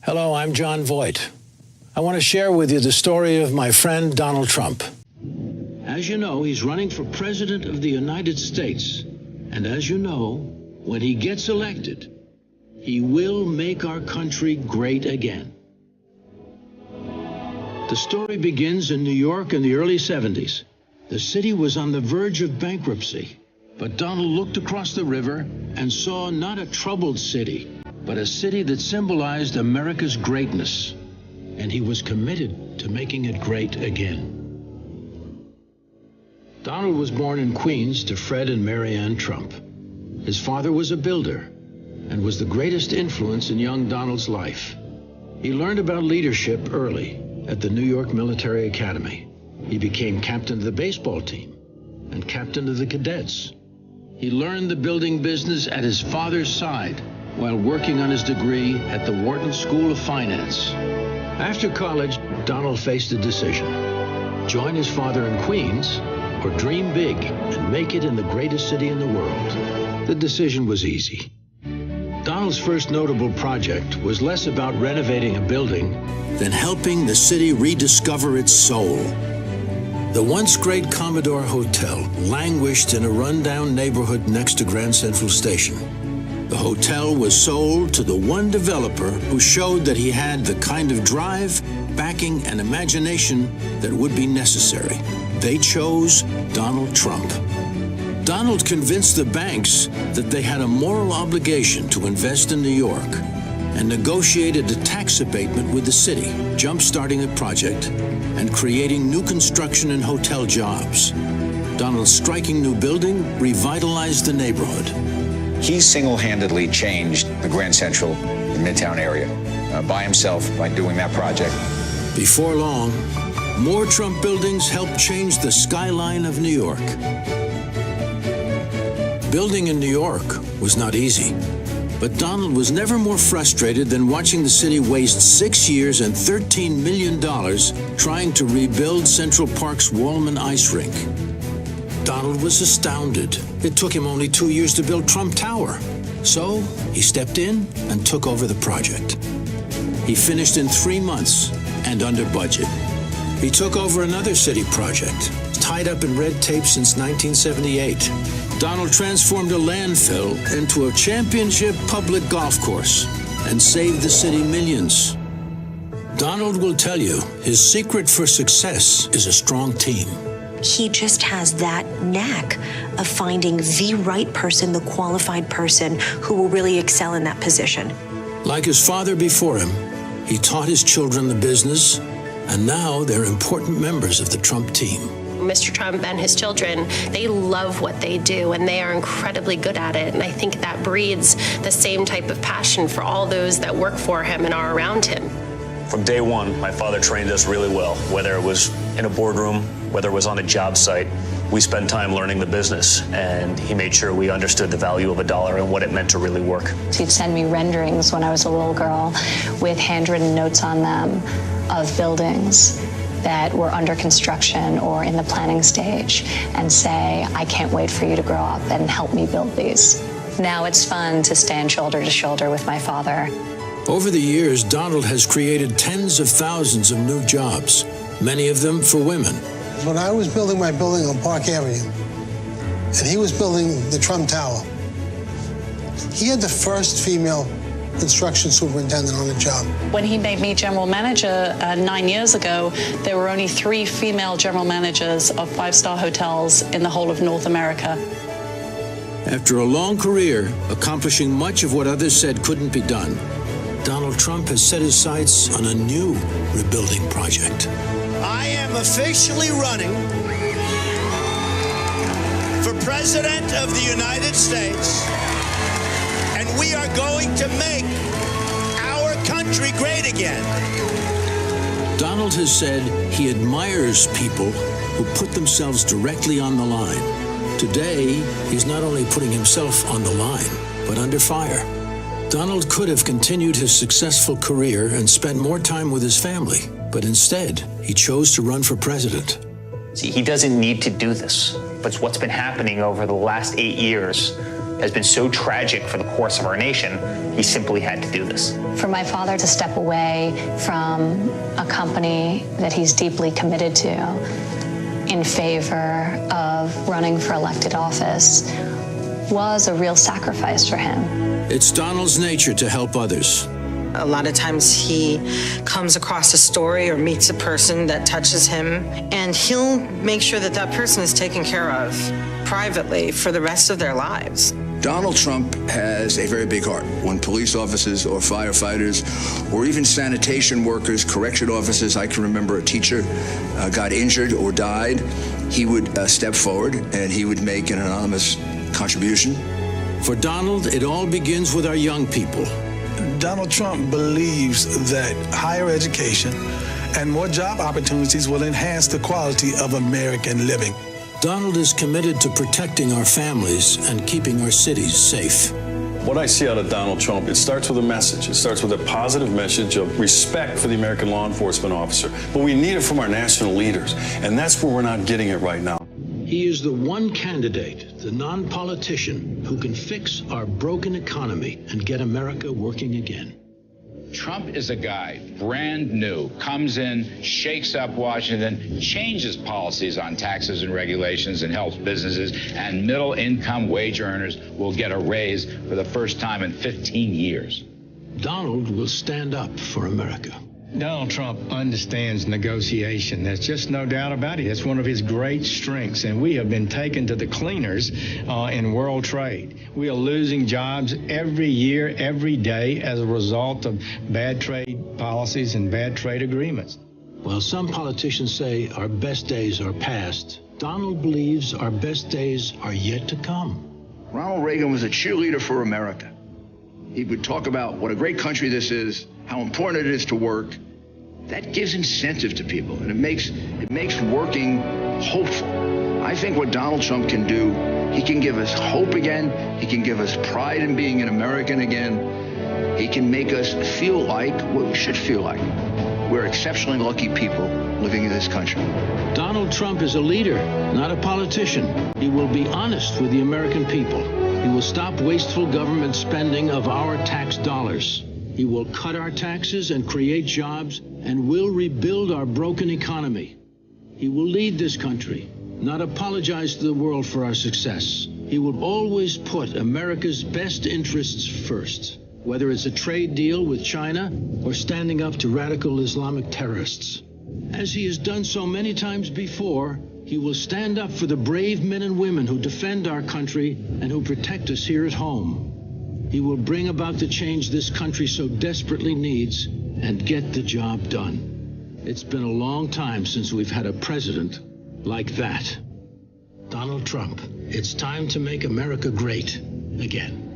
Hello, I'm John Voight. I want to share with you the story of my friend Donald Trump. As you know, he's running for President of the United States. And as you know, when he gets elected, he will make our country great again. The story begins in New York in the early 70s. The city was on the verge of bankruptcy, but Donald looked across the river and saw not a troubled city, but a city that symbolized America's greatness. And he was committed to making it great again. Donald was born in Queens to Fred and Mary Ann Trump. His father was a builder and was the greatest influence in young Donald's life. He learned about leadership early at the New York Military Academy. He became captain of the baseball team and captain of the cadets. He learned the building business at his father's side while working on his degree at the Wharton School of Finance. After college, Donald faced a decision: join his father in Queens or dream big and make it in the greatest city in the world. The decision was easy. Donald's first notable project was less about renovating a building than helping the city rediscover its soul. The once great Commodore Hotel languished in a rundown neighborhood next to Grand Central Station. The hotel was sold to the one developer who showed that he had the kind of drive, backing, and imagination that would be necessary. They chose Donald Trump. Donald convinced the banks that they had a moral obligation to invest in New York and negotiated a tax abatement with the city, jump-starting the project and creating new construction and hotel jobs. Donald's striking new building revitalized the neighborhood. He single-handedly changed the Grand Central, the Midtown area, by himself by doing that project. Before long, more Trump buildings helped change the skyline of New York. Building in New York was not easy, but Donald was never more frustrated than watching the city waste 6 years and $13 million trying to rebuild Central Park's Wallman ice rink. Donald was astounded. It took him only 2 years to build Trump Tower. So he stepped in and took over the project. He finished in 3 months and under budget. He took over another city project, tied up in red tape since 1978. Donald transformed a landfill into a championship public golf course and saved the city millions. Donald will tell you his secret for success is a strong team. He just has that knack of finding the right person, the qualified person who will really excel in that position. Like his father before him, he taught his children the business, and now they're important members of the Trump team. Mr. Trump and his children, they love what they do, and they are incredibly good at it. And I think that breeds the same type of passion for all those that work for him and are around him. From day one, my father trained us really well, whether it was in a boardroom, whether it was on a job site. We spent time learning the business, and he made sure we understood the value of a dollar and what it meant to really work. He'd send me renderings when I was a little girl with handwritten notes on them of buildings that were under construction or in the planning stage and say, I can't wait for you to grow up and help me build these. Now it's fun to stand shoulder to shoulder with my father. Over the years, Donald has created tens of thousands of new jobs, many of them for women. When I was building my building on Park Avenue, and he was building the Trump Tower, he had the first female construction superintendent on the job. When he made me general manager 9 years ago, there were only 3 female general managers of 5-star hotels in the whole of North America. After a long career, accomplishing much of what others said couldn't be done, Donald Trump has set his sights on a new rebuilding project. I am officially running for President of the United States, and we are going to make our country great again. Donald has said he admires people who put themselves directly on the line. Today, he's not only putting himself on the line, but under fire. Donald could have continued his successful career and spent more time with his family, but instead, he chose to run for president. See, he doesn't need to do this, but what's been happening over the last 8 years has been so tragic for the course of our nation. He simply had to do this. For my father to step away from a company that he's deeply committed to in favor of running for elected office was a real sacrifice for him. It's Donald's nature to help others. A lot of times he comes across a story or meets a person that touches him, and he'll make sure that that person is taken care of privately for the rest of their lives. Donald Trump has a very big heart. When police officers or firefighters or even sanitation workers, correction officers, I can remember a teacher got injured or died, he would step forward and he would make an anonymous contribution. For Donald, it all begins with our young people. Donald Trump believes that higher education and more job opportunities will enhance the quality of American living. Donald is committed to protecting our families and keeping our cities safe. What I see out of Donald Trump, it starts with a message. It starts with a positive message of respect for the American law enforcement officer. But we need it from our national leaders, and that's where we're not getting it right now. He is the one candidate, the non-politician, who can fix our broken economy and get America working again. Trump is a guy, brand new, comes in, shakes up Washington, changes policies on taxes and regulations and helps businesses, and middle-income wage earners will get a raise for the first time in 15 years. Donald will stand up for America. Donald Trump understands negotiation. There's just no doubt about it. It's one of his great strengths, and we have been taken to the cleaners in world trade. We are losing jobs every year, every day, as a result of bad trade policies and bad trade agreements. While some politicians say our best days are past, Donald believes our best days are yet to come. Ronald Reagan was a cheerleader for America. He would talk about what a great country this is, how important it is to work. That gives incentive to people, and it makes working hopeful. I think what Donald Trump can do, he can give us hope again. He can give us pride in being an American again. He can make us feel like what we should feel like. We're exceptionally lucky people living in this country. Donald Trump is a leader, not a politician. He will be honest with the American people. He will stop wasteful government spending of our tax dollars. He will cut our taxes and create jobs and will rebuild our broken economy. He will lead this country, not apologize to the world for our success. He will always put America's best interests first, whether it's a trade deal with China or standing up to radical Islamic terrorists. As he has done so many times before, he will stand up for the brave men and women who defend our country and who protect us here at home. He will bring about the change this country so desperately needs and get the job done. It's been a long time since we've had a president like that. Donald Trump, it's time to make America great again.